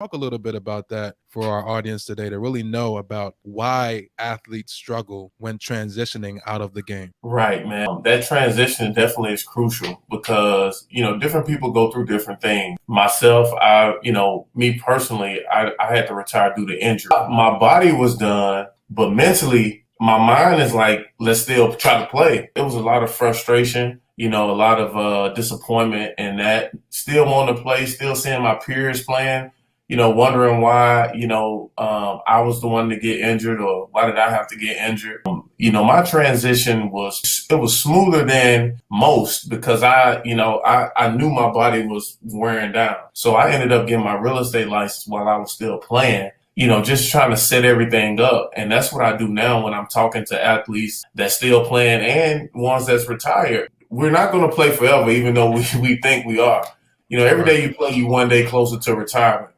Talk a little bit about that for our audience today to really know about why athletes struggle when transitioning out of the game. Right, man. That transition definitely is crucial because, different people go through different things. Myself, me personally, I had to retire due to injury. My body was done, but mentally, my mind is like, let's still try to play. It was a lot of frustration, a lot of disappointment and that. Still wanting to play, still seeing my peers playing, wondering why, I was the one to get injured or why did I have to get injured? My transition was smoother than most because I knew my body was wearing down. So I ended up getting my real estate license while I was still playing. Just trying to set everything up. And that's what I do now when I'm talking to athletes that's still playing and ones that's retired. We're not going to play forever, even though we think we are. Every Right. day you play, you one day closer to retirement.